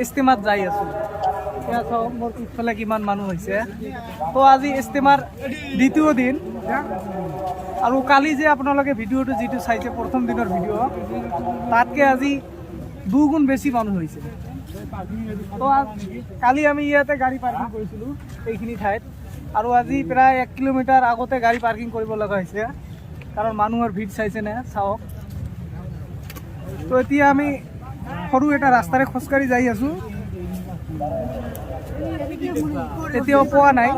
ইস্তেমাত যাই আছো। এতিয়া চাওক মোৰ পিছফালে কিমান মানুহ হৈছে। তো আজি ইস্তেমাৰ দ্বিতীয় দিন আৰু কালি যে আপোনালোকে ভিডিঅ'টো যিটো চাইছে প্ৰথম দিনৰ ভিডিঅ' তাতকৈ আজি দুগুণ বেছি মানুহ হৈছে। তো কালি আমি ইয়াতে গাড়ী পাৰ্কিং কৰিছিলোঁ এইখিনি ঠাইত, আৰু আজি প্ৰায় 1 কিলোমিটাৰ আগতে গাড়ী পাৰ্কিং কৰিব লগা হৈছে, কাৰণ মানুহৰ ভিৰ চাইছেনে চাওক। তো এতিয়া আমি সৰু এটা ৰাস্তাৰে খোজকাঢ়ি যাই আছোঁ। এতিয়াও পোৱা নাই,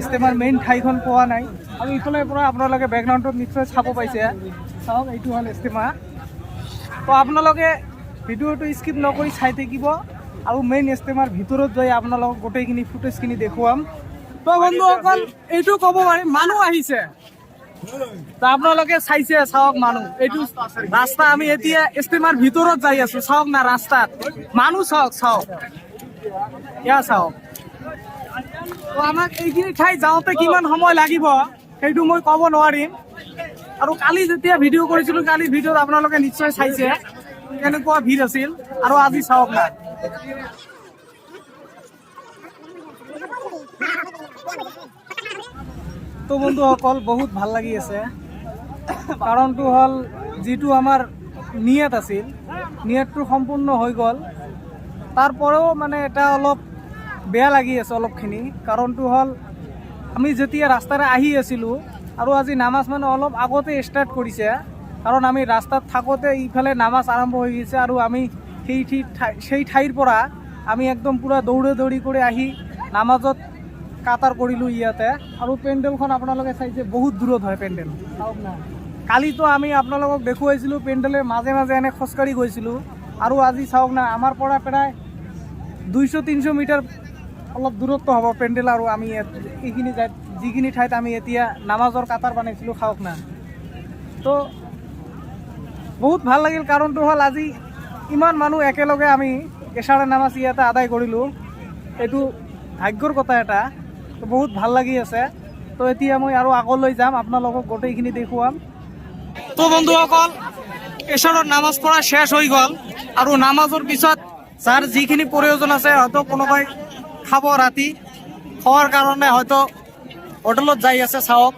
ইস্তেমাৰ মেইন ঠাইখন পোৱা নাই। আৰু ইফালে পৰা আপোনালোকে বেকগ্ৰাউণ্ডত নিশ্চয় চাব পাইছে, চাওক এইটো হ'ল ইস্তেমা। তো আপোনালোকে ভিডিঅ'টো স্কিপ নকৰি চাই থাকিব, আৰু মেইন ইস্তেমাৰ ভিতৰত যাই আপোনালোকক গোটেইখিনি ফুটেজখিনি দেখুৱাম। তো বন্ধুসকল এইটো ক'ব পাৰিম মানুহ আহিছে, আপোনালোকে চাইছে চাওক মানুহ। এইটো ৰাস্তা, আমি এতিয়া ইস্তেমাৰ ভিতৰত যাই আছো, চাওক না ৰাস্তাত মানুহ চাওক, চাওক ইয়া চাওক। তো আমাক এইখিনি ঠাই যাওঁতে কিমান সময় লাগিব সেইটো মই ক'ব নোৱাৰিম। আৰু কালি যেতিয়া ভিডিঅ' কৰিছিলোঁ, কালি ভিডিঅ'ত আপোনালোকে নিশ্চয় চাইছে কেনেকুৱা ভিৰ আছিল, আৰু আজি চাওক না। তো বন্ধুসকল বহুত ভাল লাগি আছে, কাৰণটো হ'ল যিটো আমাৰ নিয়ত আছিল, নিয়তটো সম্পূৰ্ণ হৈ গ'ল। তাৰপৰেও মানে এটা অলপ বেয়া লাগি আছে অলপখিনি, কাৰণটো হ'ল আমি যেতিয়া ৰাস্তাৰে আহি আছিলোঁ আৰু আজি নামাজ মানে অলপ আগতে ষ্টাৰ্ট কৰিছে, কাৰণ আমি ৰাস্তাত থাকোঁতে ইফালে নামাজ আৰম্ভ হৈ গৈছে, আৰু আমি সেই ঠাইৰ পৰা আমি একদম পুৰা দৌৰি দৌৰি কৰি আহি নামাজত কাটাৰ কৰিলোঁ ইয়াতে। আৰু পেণ্ডেলখন আপোনালোকে চাইছে বহুত দূৰত হয় পেণ্ডেল, চাওক না। কালিতো আমি আপোনালোকক দেখুৱাইছিলোঁ পেণ্ডেলৰ মাজে মাজে এনে খোজকাঢ়ি গৈছিলোঁ, আৰু আজি চাওক না আমাৰ পৰা প্ৰায় 200-300 মিটাৰ অলপ দূৰত্ব হ'ব পেণ্ডেল, আৰু আমি এইখিনি যিখিনি ঠাইত আমি এতিয়া নামাজৰ কাটাৰ বনাইছিলোঁ, খাওক না। তো বহুত ভাল লাগিল, কাৰণটো হ'ল আজি ইমান মানুহ একেলগে আমি এশাৰৰ নামাজ ইয়াতে আদায় কৰিলোঁ, এইটো ভাগ্যৰ কথা এটা। তো বহুত ভাল লাগি আছে। তো এতিয়া মই আৰু আগলৈ যাম, আপোনালোকক গোটেইখিনি দেখুৱাম। তো বন্ধুসকল এশাৰৰ নামাজ পঢ়া শেষ হৈ গ'ল, আৰু নামাজৰ পিছত যাৰ যিখিনি প্ৰয়োজন আছে, হয়তো কোনোবাই খাব ৰাতি, খোৱাৰ কাৰণে হয়তো হোটেলত যাই আছে চাওক।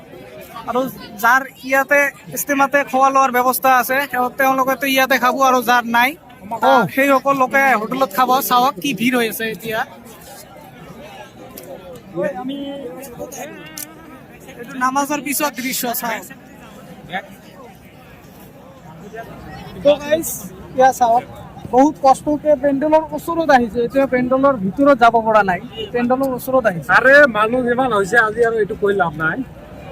আৰু যাৰ ইয়াতে ইস্তেমাতে খোৱা লোৱাৰ ব্যৱস্থা আছে তেওঁলোকেতো ইয়াতে খাব, আৰু যাৰ নাই সেই সকল লোকে হোটেলত খাব। চাওক কি ভিৰ হৈ আছে এতিয়া। আমি এইটো নামাজৰ পিছত দৃশ্য চাওক। তো গাইস ইয়া চাওক, বহুত কষ্টকে পেণ্ডেলৰ ওচৰত আহিছে, এতিয়া পেণ্ডেলৰ ভিতৰত যাব পৰা নাই, পেণ্ডেলৰ ওচৰত আহিছে। আৰে মানুহ যিমান হৈছে আজি আৰু এইটো কৈ লাভ নাই।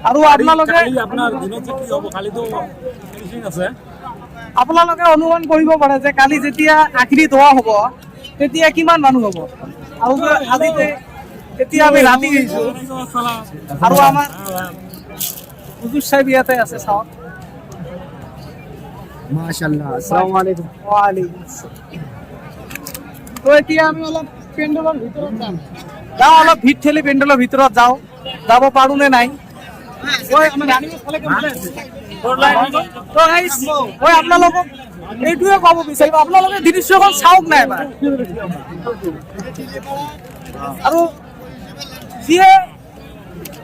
আৰু আপোনালোকে আপোনাৰ দিনত কি হ'ব, কালিতো ফিনিচিং আছে। আপোনালোকে অনুমান কৰিব পাৰে যে কালি যেতিয়া আখৰি ধোৱা হ'ব তেতিয়া কিমান মানুহ হ'ব। আৰু আজি এতিয়া আমি ৰাতি গৈছোঁ, আৰু আমাৰ হুজুৰ সাহেব ইয়াতে আছে, চাওক মাশাআল্লাহ। আসসালামু আলাইকুম। ওয়ালাইকুম আসসালাম। তো এতিয়া আমি অলপ পেণ্ডেলৰ ভিতৰত যাওঁ, অলপ ভিৰ ঠেলি পেণ্ডেলৰ ভিতৰত যাওঁ, যাব পাৰোঁ নে নাই। আপোনালোকক এইটোৱে ক'ব বিচাৰিম, আপোনালোকে দৃশ্যখন চাওক নাই এবাৰ। আৰু যিয়ে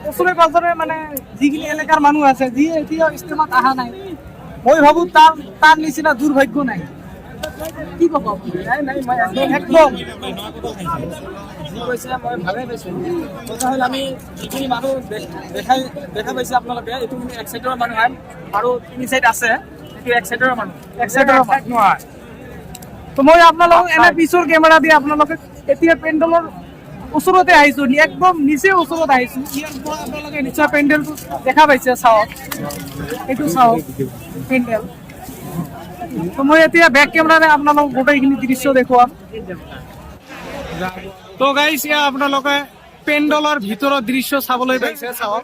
ওচৰে পাজৰে মানে যিখিনি এলেকাৰ মানুহ আছে, যিয়ে এতিয়াও ইস্তেমাত অহা নাই, মই ভাবোঁ তাৰ নিচিনা দুৰ্ভাগ্য নাই। কি ক'ব একদম যি কৈছে মই ভালেই পাইছোঁ। কথা হ'ল আমি যিখিনি মানুহ দেখা পাইছে আপোনালোকে, এইটো কিন্তু এক চাইডৰ মানুহ হয়, আৰু 3 চাইড আছে, এইটো এক চাইডৰ মানুহ, এক চাইডৰ নহয়। তো মই আপোনালোকক এনে পিছৰ কেমেৰা দি আপোনালোকে এতিয়া পেণ্ডেলৰ ওচৰতে আহিছোঁ, একদম নিচে ওচৰত আহিছোঁ। ইয়াৰ পৰা আপোনালোকে নিশ্চয় পেণ্ডেলটো দেখা পাইছে, চাওক এইটো চাওক পেণ্ডেল। তো মই এতিয়া বেক কেমেৰাৰে আপোনালোকক গোটেইখিনি দৃশ্য দেখুৱাম। তো গাইছ এতিয়া আপোনালোকে পেণ্ডেলৰ ভিতৰৰ দৃশ্য চাবলৈ পাইছে, চাওক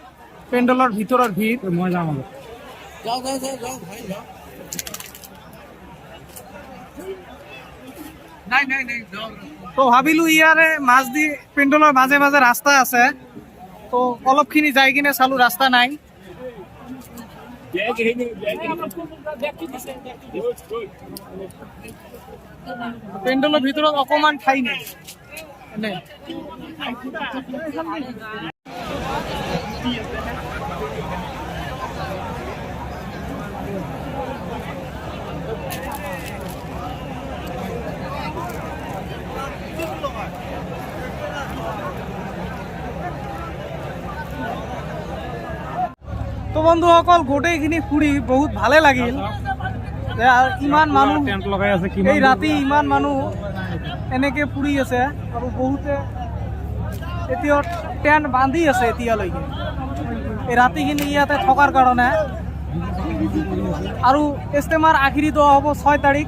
পেণ্ডেলৰ ভিতৰৰ ভিৰ। মই যাম আৰু তো ভাবিলোঁ ইয়াৰে মাছ দি পেণ্ডেলৰ মাজে মাজে ৰাস্তা আছে, তো অলপখিনি যাই কিনে চালোঁ ৰাস্তা নাই। পেণ্ডেলৰ ভিতৰত অকণমান ঠাই নাই এনে তো বন্ধুসকল গোটেইখিনি ফুৰি বহুত ভালে লাগিল যে ইমান মানুহ এই ৰাতি ইমান মানুহ এনেকে ফুৰি আছে আৰু বহুতে এতিয়া টেণ্ট বান্ধি আছে এতিয়ালৈকে এই ৰাতিখিনি ইয়াতে থকাৰ কাৰণে আৰু ইজতেমাৰ আখিৰি দোৱা হ'ব 6 তাৰিখ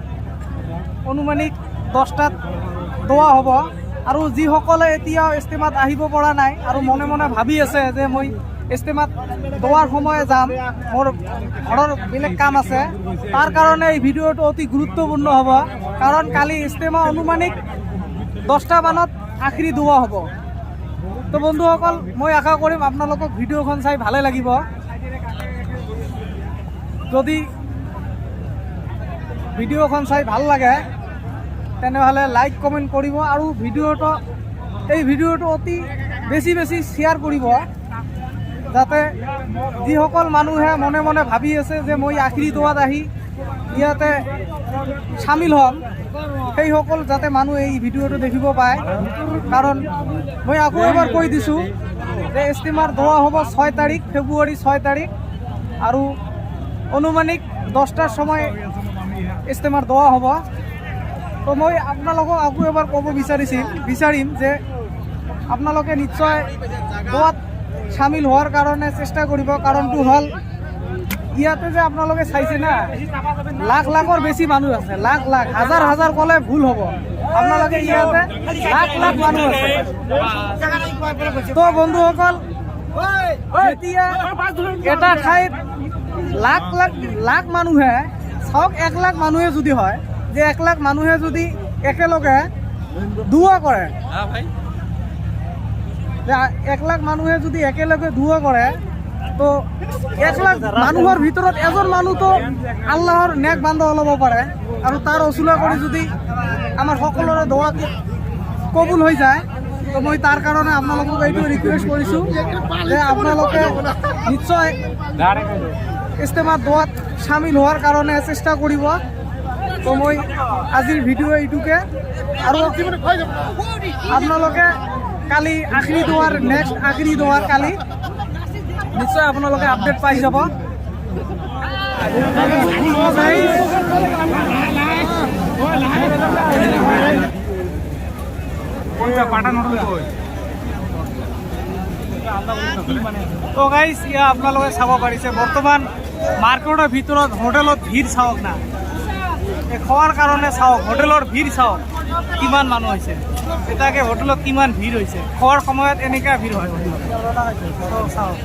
অনুমানিক 10টাত দোৱা হ'ব আৰু যিসকলে এতিয়া ইজতেমাত আহিব পৰা নাই আৰু মনে মনে ভাবি আছে যে মই ইজতেমাত দোৱাৰ সময়ে যাম মোৰ ঘৰৰ বেলেগ কাম আছে তাৰ কাৰণে এই ভিডিঅ'টো অতি গুৰুত্বপূৰ্ণ হ'ব কাৰণ কালি ইজতেমা অনুমানিক 10টা মানত আখিৰি দোৱা হ'ব তো বন্ধুসকল মই আশা কৰিম আপোনালোকক ভিডিঅ'খন চাই ভালে লাগিব যদি ভিডিঅ'খন চাই ভাল লাগে তেনেহ'লে লাইক কমেণ্ট কৰিব আৰু এই ভিডিঅ'টো অতি বেছি শ্বেয়াৰ কৰিব যাতে যিসকল মানুহে মনে মনে ভাবি আছে যে মই আখিৰি দোৱাত আহি ইয়াতে চামিল হ'ম সেইসকল যাতে মানুহ এই ভিডিঅ'টো দেখিব পায় কাৰণ মই আকৌ এবাৰ কৈ দিছোঁ যে ইজতেমাৰ দোৱা হ'ব 6 তাৰিখ ফেব্ৰুৱাৰী 6 তাৰিখ আৰু অনুমানিক 10টাৰ সময় ইজতেমাৰ দোৱা হ'ব তো মই আপোনালোকক আকৌ এবাৰ ক'ব বিচাৰিম যে আপোনালোকে নিশ্চয় দোৱাত চামিল হোৱাৰ কাৰণে চেষ্টা কৰিব কাৰণটো হ'ল ইয়াতে যে আপোনালোকে চাইছে না লাখৰ বেছি মানুহ আছে লাখ হাজাৰ ক'লে ভুল হ'ব আপোনালোকে ইয়াতে লাখ মানুহ আছে তো বন্ধুসকল এতিয়া এটা ঠাইত লাখ মানুহে চাওক 1 লাখ মানুহে যদি হয় যে 1 লাখ মানুহে যদি একেলগে দোৱা কৰে 1 লাখ মানুহে যদি একেলগে দোৱা কৰে তো 1 লাখ মানুহৰ ভিতৰত এজন মানুহতো আল্লাহৰ নেক বান্ধা ল'ব পাৰে আৰু তাৰ অচুলা কৰি যদি আমাৰ সকলোৰে দোৱা কবুল হৈ যায় তো মই তাৰ কাৰণে আপোনালোকক এইটো ৰিকুৱেষ্ট কৰিছোঁ যে আপোনালোকে নিশ্চয় ইজতেমাৰ দোৱাত চামিল হোৱাৰ কাৰণে চেষ্টা কৰিব তো মই আজিৰ ভিডিঅ' এইটোকে আৰু আপোনালোকে কালি নেক্সট আখিৰি দোৱাৰ কালি নিশ্চয় আপোনালোকে আপডেট পাই যাব তো গাইজ ইয়া আপোনালোকে চাব পাৰিছে বৰ্তমান মাৰ্কেটৰ ভিতৰত হোটেলত ভিৰ চাওক না খোৱাৰ কাৰণে চাওক হোটেলৰ ভিৰ চাওক কিমান মানুহ হৈছে এটাকে হোটেলত কিমান ভিৰ হৈছে খোৱাৰ সময়ত এনেকুৱা ভিৰ হয় চাওক